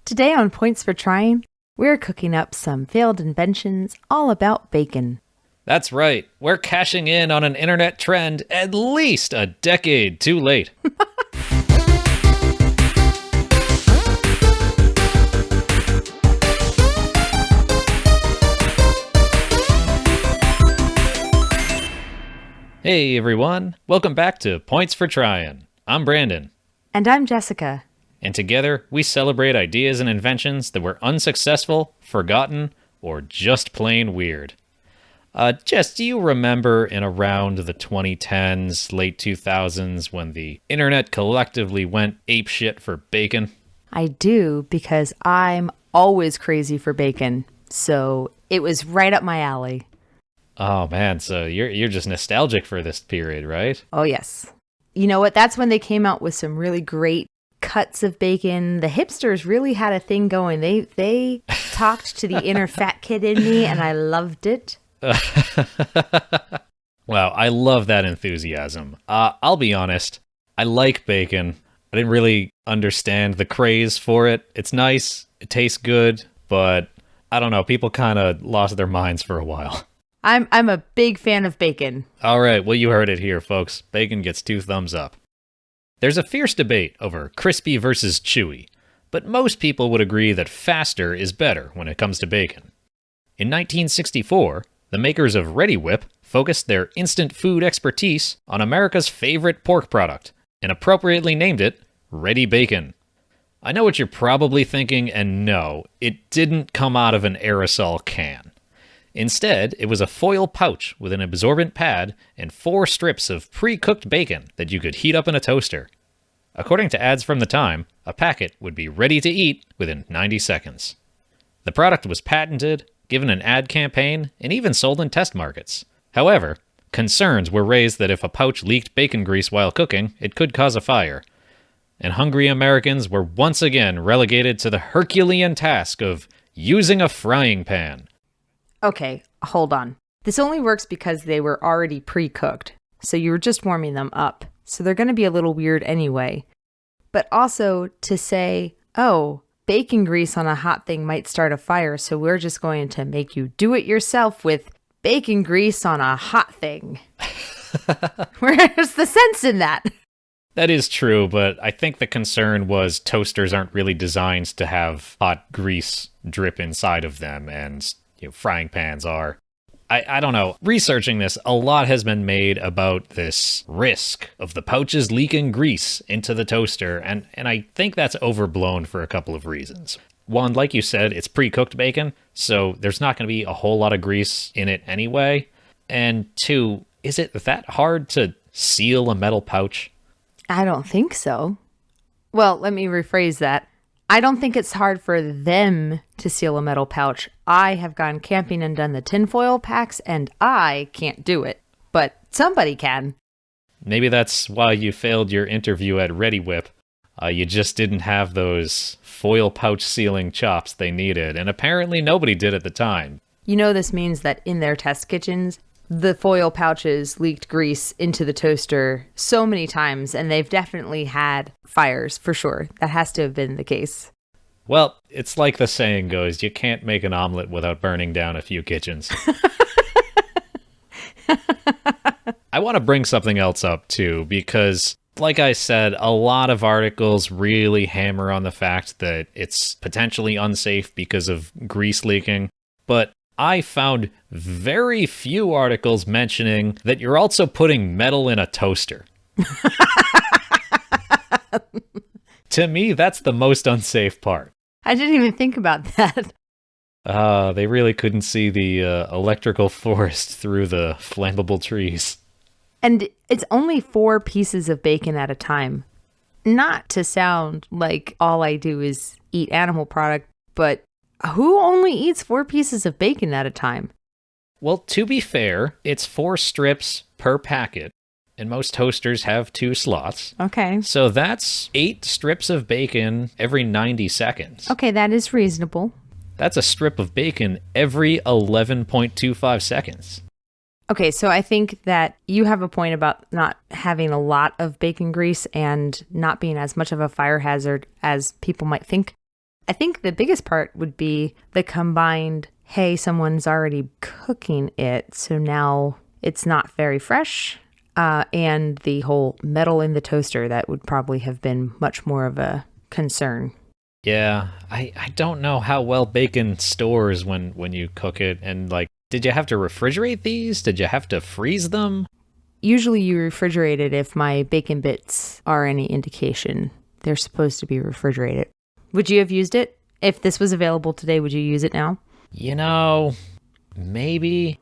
Today on Points for Tryin, we're cooking up some failed inventions all about bacon. That's right. We're cashing in on an internet trend at least a decade too late. Hey everyone, welcome back to Points for Tryin. I'm Brandon. And I'm Jessica. And together we celebrate ideas and inventions that were unsuccessful, forgotten, or just plain weird. Jess, do you remember in around the 2010s, late 2000s, when the internet collectively went apeshit for bacon? I do, because I'm always crazy for bacon, so it was right up my alley. Oh man, so you're just nostalgic for this period, right? Oh yes. You know what? That's when they came out with some really great cuts of bacon. The hipsters really had a thing going. They talked to the inner fat kid in me, and I loved it. Wow, I love that enthusiasm. I'll be honest, I like bacon. I didn't really understand the craze for it. It's nice, it tastes good, but I don't know, people kind of lost their minds for a while. I'm a big fan of bacon. All right, well, you heard it here, folks. Bacon gets 2 thumbs up. There's a fierce debate over crispy versus chewy, but most people would agree that faster is better when it comes to bacon. In 1964, the makers of Reddi-Whip focused their instant food expertise on America's favorite pork product and appropriately named it reddi-bacon. I know what you're probably thinking, and no, it didn't come out of an aerosol can. Instead, it was a foil pouch with an absorbent pad and 4 strips of pre-cooked bacon that you could heat up in a toaster. According to ads from the time, a packet would be ready to eat within 90 seconds. The product was patented, given an ad campaign, and even sold in test markets. However, concerns were raised that if a pouch leaked bacon grease while cooking, it could cause a fire. And hungry Americans were once again relegated to the Herculean task of using a frying pan. Okay, hold on. This only works because they were already pre-cooked, so you were just warming them up. So they're going to be a little weird anyway. But also to say, oh, bacon grease on a hot thing might start a fire, so we're just going to make you do it yourself with bacon grease on a hot thing. Where's the sense in that? That is true, but I think the concern was toasters aren't really designed to have hot grease drip inside of them, and frying pans are. I don't know. Researching this, a lot has been made about this risk of the pouches leaking grease into the toaster, and I think that's overblown for a couple of reasons. One, like you said, it's pre-cooked bacon, so there's not going to be a whole lot of grease in it anyway. And 2, is it that hard to seal a metal pouch? I don't think so. Well, let me rephrase that. I don't think it's hard for them to seal a metal pouch. I have gone camping and done the tinfoil packs, and I can't do it. But somebody can. Maybe that's why you failed your interview at Reddi-Whip. You just didn't have those foil pouch sealing chops they needed, and apparently nobody did at the time. You know, this means that in their test kitchens, the foil pouches leaked grease into the toaster so many times, and they've definitely had fires, for sure. That has to have been the case. Well, it's like the saying goes, you can't make an omelet without burning down a few kitchens. I want to bring something else up, too, because, like I said, a lot of articles really hammer on the fact that it's potentially unsafe because of grease leaking, but I found very few articles mentioning that you're also putting metal in a toaster. To me, that's the most unsafe part. I didn't even think about that. They really couldn't see the electrical forest through the flammable trees. And it's only 4 pieces of bacon at a time. Not to sound like all I do is eat animal product, but who only eats 4 pieces of bacon at a time? Well, to be fair, it's 4 strips per packet, and most toasters have 2 slots. Okay. So that's 8 strips of bacon every 90 seconds. Okay, that is reasonable. That's a strip of bacon every 11.25 seconds. Okay, so I think that you have a point about not having a lot of bacon grease and not being as much of a fire hazard as people might think. I think the biggest part would be the combined, hey, someone's already cooking it, so now it's not very fresh, and the whole metal in the toaster. That would probably have been much more of a concern. Yeah, I don't know how well bacon stores when you cook it. And like, did you have to refrigerate these? Did you have to freeze them? Usually you refrigerate it if my bacon bits are any indication. They're supposed to be refrigerated. Would you have used it? If this was available today, would you use it now? Maybe.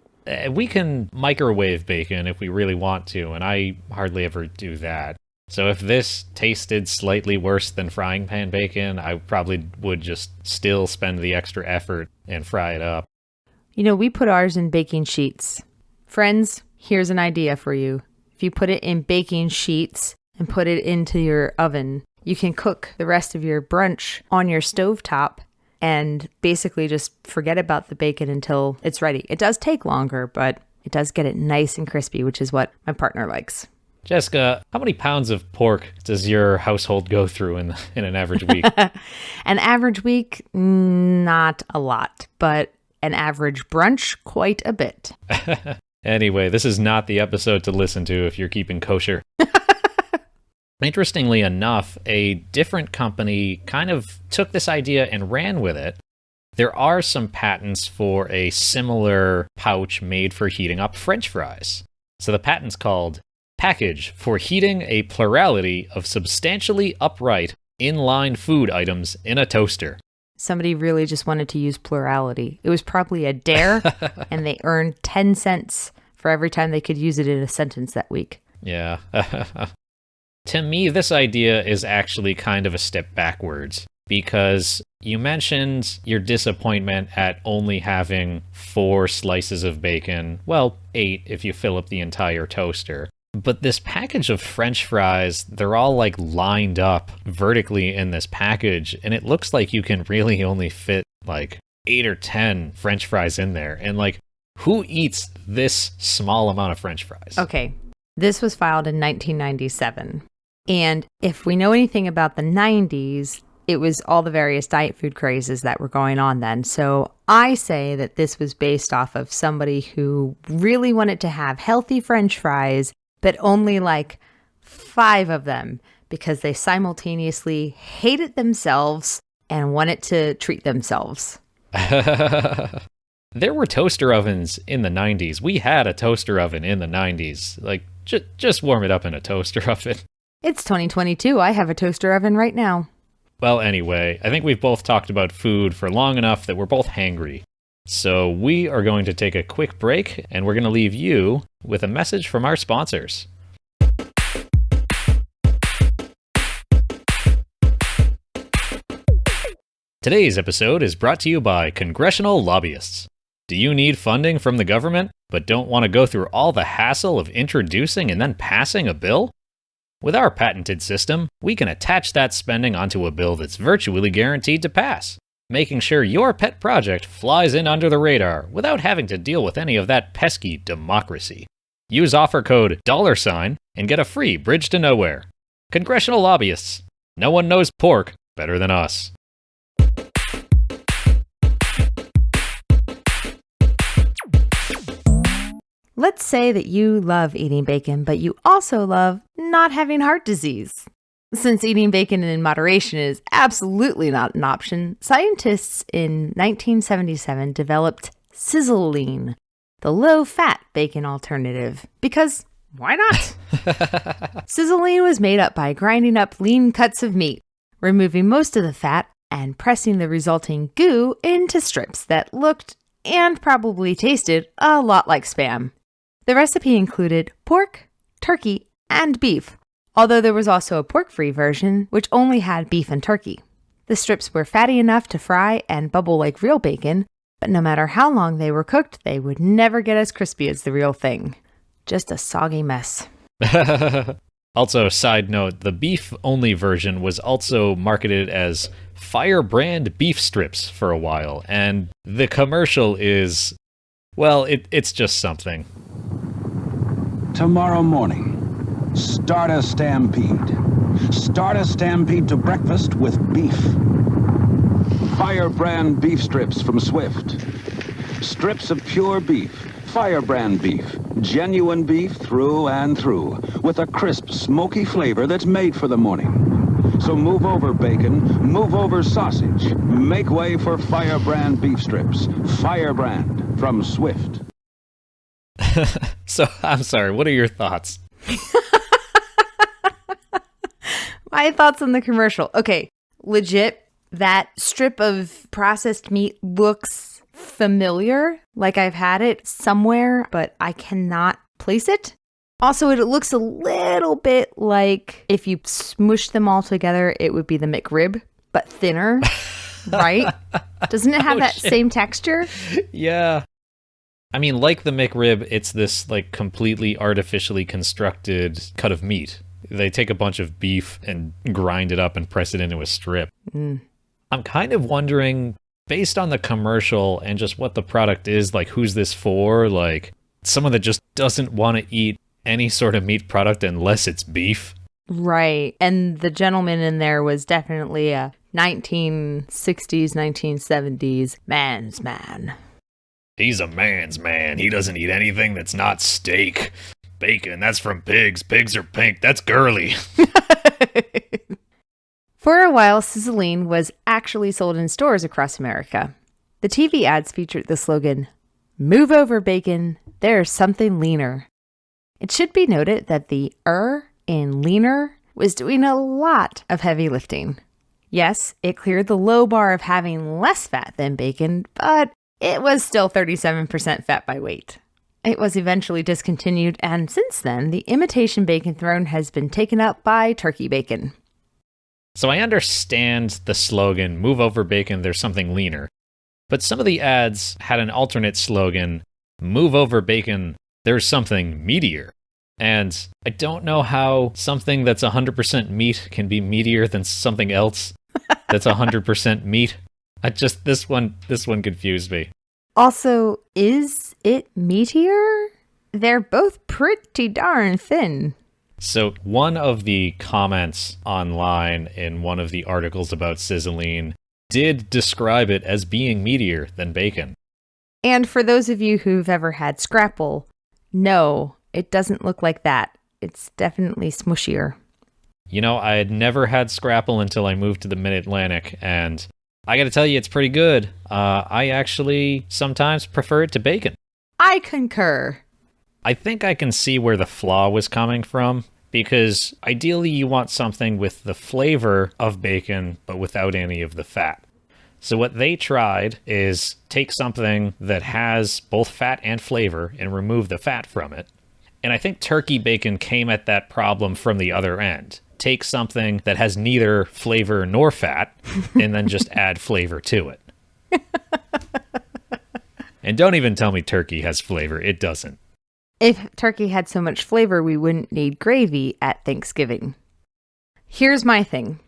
We can microwave bacon if we really want to, and I hardly ever do that. So if this tasted slightly worse than frying pan bacon, I probably would just still spend the extra effort and fry it up. We put ours in baking sheets. Friends, here's an idea for you. If you put it in baking sheets and put it into your oven, you can cook the rest of your brunch on your stovetop and basically just forget about the bacon until it's ready. It does take longer, but it does get it nice and crispy, which is what my partner likes. Jessica, how many pounds of pork does your household go through in an average week? An average week, not a lot, but an average brunch, quite a bit. Anyway, this is not the episode to listen to if you're keeping kosher. Interestingly enough, a different company kind of took this idea and ran with it. There are some patents for a similar pouch made for heating up French fries. So the patent's called Package for Heating a Plurality of Substantially Upright Inline Food Items in a Toaster. Somebody really just wanted to use plurality. It was probably a dare, and they earned 10 cents for every time they could use it in a sentence that week. Yeah. To me, this idea is actually kind of a step backwards, because you mentioned your disappointment at only having 4 slices of bacon. Well, 8 if you fill up the entire toaster. But this package of French fries, they're all like lined up vertically in this package, and it looks like you can really only fit like 8 or 10 French fries in there. And like, who eats this small amount of French fries? Okay, this was filed in 1997. And if we know anything about the 90s, it was all the various diet food crazes that were going on then. So I say that this was based off of somebody who really wanted to have healthy French fries, but only like 5 of them because they simultaneously hated themselves and wanted to treat themselves. There were toaster ovens in the 90s. We had a toaster oven in the 90s. Like, just warm it up in a toaster oven. It's 2022. I have a toaster oven right now. Well, anyway, I think we've both talked about food for long enough that we're both hangry. So we are going to take a quick break, and we're going to leave you with a message from our sponsors. Today's episode is brought to you by Congressional Lobbyists. Do you need funding from the government, but don't want to go through all the hassle of introducing and then passing a bill? With our patented system, we can attach that spending onto a bill that's virtually guaranteed to pass, making sure your pet project flies in under the radar without having to deal with any of that pesky democracy. Use offer code $, and get a free bridge to nowhere. Congressional Lobbyists. No one knows pork better than us. Let's say that you love eating bacon, but you also love not having heart disease. Since eating bacon in moderation is absolutely not an option, scientists in 1977 developed Sizzlean, the low-fat bacon alternative. Because why not? Sizzlean was made up by grinding up lean cuts of meat, removing most of the fat, and pressing the resulting goo into strips that looked and probably tasted a lot like Spam. The recipe included pork, turkey, and beef, although there was also a pork-free version which only had beef and turkey. The strips were fatty enough to fry and bubble like real bacon, but no matter how long they were cooked, they would never get as crispy as the real thing. Just a soggy mess. Also, side note, the beef-only version was also marketed as Firebrand beef strips for a while, and the commercial is, well, it's just something. Tomorrow morning, start a stampede. Start a stampede to breakfast with beef. Firebrand beef strips from Swift. Strips of pure beef, Firebrand beef, genuine beef through and through, with a crisp, smoky flavor that's made for the morning. So move over bacon, move over sausage. Make way for Firebrand beef strips. Firebrand from Swift. So, I'm sorry, what are your thoughts? My thoughts on the commercial. Okay, legit, that strip of processed meat looks familiar, like I've had it somewhere, but I cannot place it. Also, it looks a little bit like if you smush them all together, it would be the McRib, but thinner, right? Doesn't it have that same texture? Yeah. I mean, like the McRib, it's this like completely artificially constructed cut of meat. They take a bunch of beef and grind it up and press it into a strip. I'm kind of wondering, based on the commercial and just what the product is, like who's this for? Like someone that just doesn't want to eat any sort of meat product unless it's beef. Right. And the gentleman in there was definitely a 1960s, 1970s man's man. He's a man's man. He doesn't eat anything that's not steak. Bacon, that's from pigs. Pigs are pink. That's girly. For a while, Sizzlean was actually sold in stores across America. The TV ads featured the slogan, "Move over, bacon. There's something leaner." It should be noted that the in leaner was doing a lot of heavy lifting. Yes, it cleared the low bar of having less fat than bacon, but it was still 37% fat by weight. It was eventually discontinued, and since then, the imitation bacon throne has been taken up by turkey bacon. So I understand the slogan, "Move over bacon, there's something leaner." But some of the ads had an alternate slogan, "Move over bacon, there's something meatier." And I don't know how something that's 100% meat can be meatier than something else that's 100% meat. This one confused me. Also, is it meatier? They're both pretty darn thin. So one of the comments online in one of the articles about Sizzlean did describe it as being meatier than bacon. And for those of you who've ever had scrapple, no, it doesn't look like that. It's definitely smushier. You know, I had never had scrapple until I moved to the Mid-Atlantic, and I gotta tell you, it's pretty good. I actually sometimes prefer it to bacon. I concur. I think I can see where the flaw was coming from, because ideally you want something with the flavor of bacon, but without any of the fat. So what they tried is take something that has both fat and flavor and remove the fat from it. And I think turkey bacon came at that problem from the other end. Take something that has neither flavor nor fat and then just add flavor to it. And don't even tell me turkey has flavor. It doesn't. If turkey had so much flavor, we wouldn't need gravy at Thanksgiving. Here's my thing.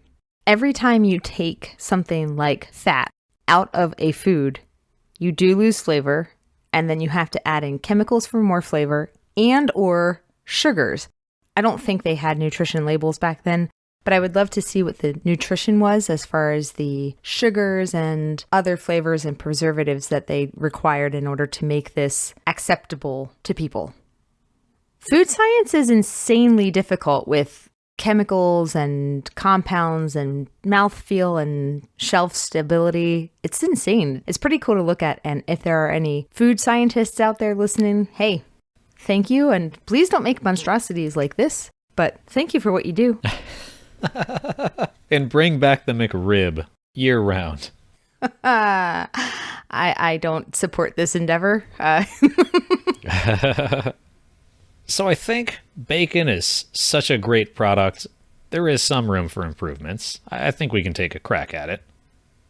Every time you take something like fat out of a food, you do lose flavor, and then you have to add in chemicals for more flavor and or sugars. I don't think they had nutrition labels back then, but I would love to see what the nutrition was as far as the sugars and other flavors and preservatives that they required in order to make this acceptable to people. Food science is insanely difficult with chemicals and compounds and mouthfeel and shelf stability. It's insane. It's pretty cool to look at, and if there are any food scientists out there listening, hey, thank you, and please don't make monstrosities like this, but thank you for what you do. And bring back the McRib year-round. I don't support this endeavor. So I think bacon is such a great product. There is some room for improvements. I think we can take a crack at it.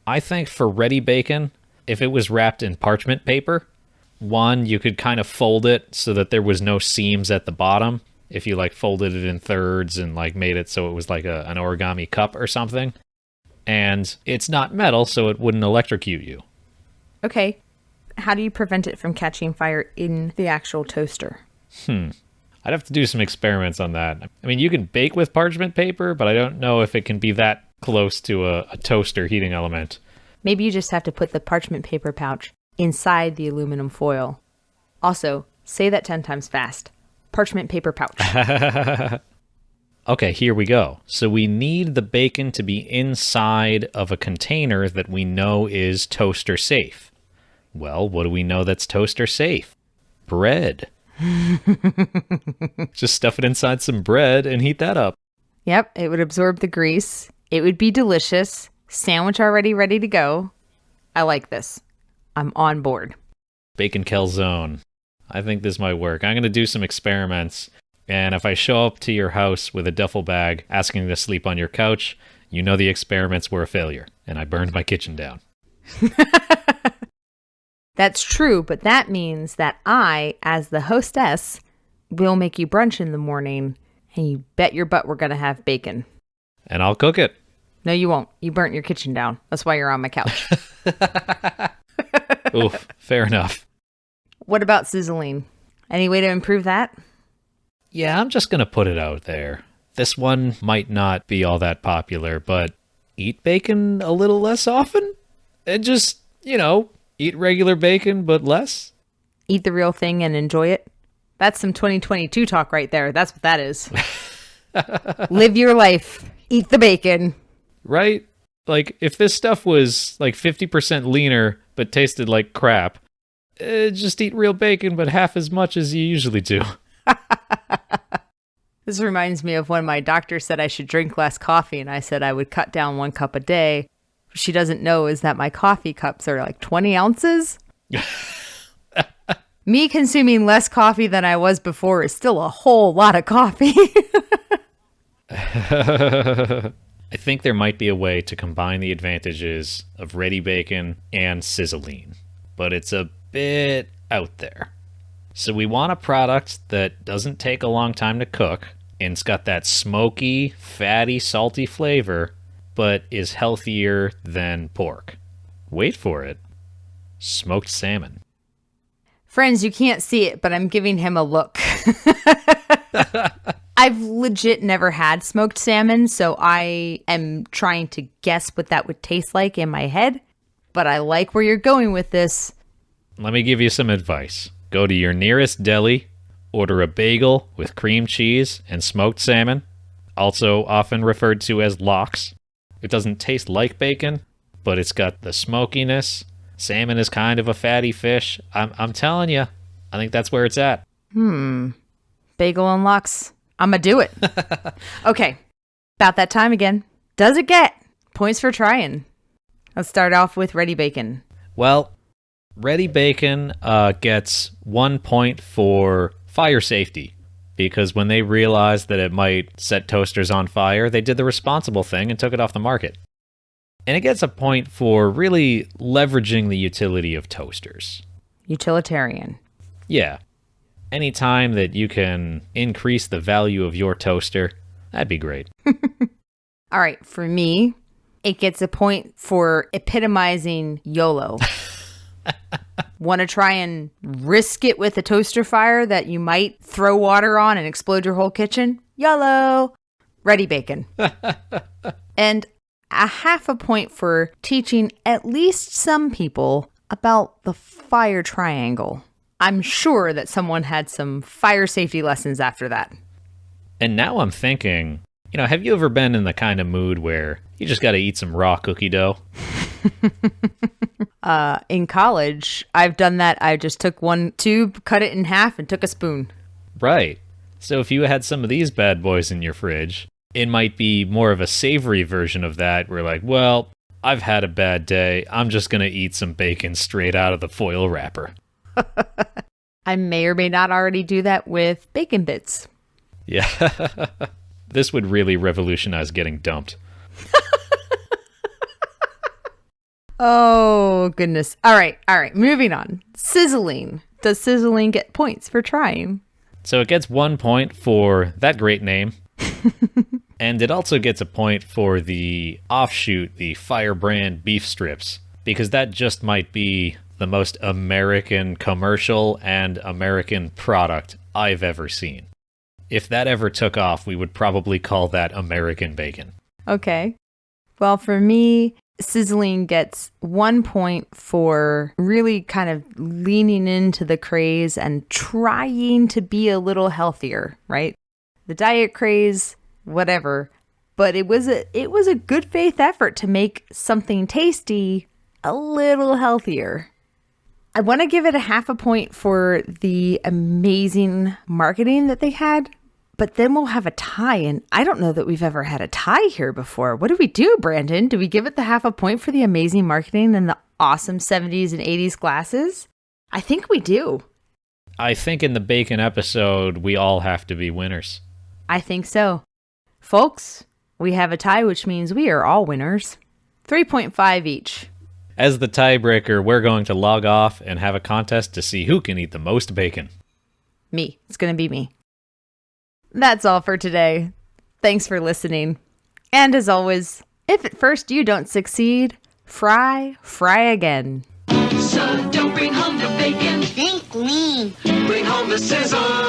I think for reddi-bacon, if it was wrapped in parchment paper, one, you could kind of fold it so that there was no seams at the bottom. If you like folded it in thirds and like made it so it was like an origami cup or something. And it's not metal, so it wouldn't electrocute you. Okay. How do you prevent it from catching fire in the actual toaster? I'd have to do some experiments on that. I mean, you can bake with parchment paper, but I don't know if it can be that close to a toaster heating element. Maybe you just have to put the parchment paper pouch inside the aluminum foil. Also, say that 10 times fast. Parchment paper pouch. Okay, here we go. So we need the bacon to be inside of a container that we know is toaster safe. Well, what do we know that's toaster safe? Bread. Just stuff it inside some bread and heat that up. Yep, it would absorb the grease. It would be delicious. Sandwich already ready to go. I like this. I'm on board. Bacon calzone. I think this might work. I'm going to do some experiments. And if I show up to your house with a duffel bag asking to sleep on your couch, you know the experiments were a failure, and I burned my kitchen down. That's true, but that means that I, as the hostess, will make you brunch in the morning, and you bet your butt we're going to have bacon. And I'll cook it. No, you won't. You burnt your kitchen down. That's why you're on my couch. Oof, fair enough. What about Sizzlean? Any way to improve that? Yeah, I'm just going to put it out there. This one might not be all that popular, but eat bacon a little less often? And just, eat regular bacon, but less? Eat the real thing and enjoy it? That's some 2022 talk right there. That's what that is. Live your life. Eat the bacon. Right? Like, if this stuff was like 50% leaner, but tasted like crap, just eat real bacon, but half as much as you usually do. This reminds me of when my doctor said I should drink less coffee, and I said I would cut down 1 cup a day. What she doesn't know is that my coffee cups are like 20 ounces. Me consuming less coffee than I was before is still a whole lot of coffee. I think there might be a way to combine the advantages of reddi-bacon and Sizzlean, but it's a bit out there. So we want a product that doesn't take a long time to cook, and it's got that smoky, fatty, salty flavor, but is healthier than pork. Wait for it. Smoked salmon. Friends, you can't see it, but I'm giving him a look. I've legit never had smoked salmon, so I am trying to guess what that would taste like in my head, but I like where you're going with this. Let me give you some advice. Go to your nearest deli, order a bagel with cream cheese and smoked salmon, also often referred to as lox. It doesn't taste like bacon, but it's got the smokiness. Salmon is kind of a fatty fish. I'm telling you, I think that's where it's at. Bagel and lox. I'ma do it. Okay, about that time again. Does it get points for trying? Let's start off with reddi-bacon. Well, reddi-bacon gets 1 point for fire safety, because when they realized that it might set toasters on fire, they did the responsible thing and took it off the market. And it gets a point for really leveraging the utility of toasters. Utilitarian. Yeah. Anytime that you can increase the value of your toaster, that'd be great. All right, for me, it gets a point for epitomizing YOLO. Want to try and risk it with a toaster fire that you might throw water on and explode your whole kitchen? YOLO! Reddi-bacon. And a half a point for teaching at least some people about the fire triangle. I'm sure that someone had some fire safety lessons after that. And now I'm thinking, have you ever been in the kind of mood where you just got to eat some raw cookie dough? In college, I've done that. I just took one tube, cut it in half, and took a spoon. Right. So if you had some of these bad boys in your fridge, it might be more of a savory version of that. Where like, well, I've had a bad day. I'm just going to eat some bacon straight out of the foil wrapper. I may or may not already do that with bacon bits. Yeah. This would really revolutionize getting dumped. Oh, goodness. All right. Moving on. Sizzlean. Does Sizzlean get points for trying? So it gets 1 point for that great name. And it also gets a point for the offshoot, the Firebrand beef strips, because that just might be the most American commercial and American product I've ever seen. If that ever took off, we would probably call that American bacon. Okay. Well, for me, Sizzlean gets 1 point for really kind of leaning into the craze and trying to be a little healthier, right? The diet craze, whatever. But it was a good faith effort to make something tasty a little healthier. I want to give it a 0.5 point for the amazing marketing that they had, but then we'll have a tie, and I don't know that we've ever had a tie here before. What do we do, Brandon? Do we give it the 0.5 point for the amazing marketing and the awesome 70s and 80s glasses? I think we do. I think in the bacon episode, we all have to be winners. I think so. Folks, we have a tie, which means we are all winners. 3.5 each. As the tiebreaker, we're going to log off and have a contest to see who can eat the most bacon. Me. It's going to be me. That's all for today. Thanks for listening. And as always, if at first you don't succeed, fry again. So don't bring home the bacon. Think lean. Bring home the sizzle.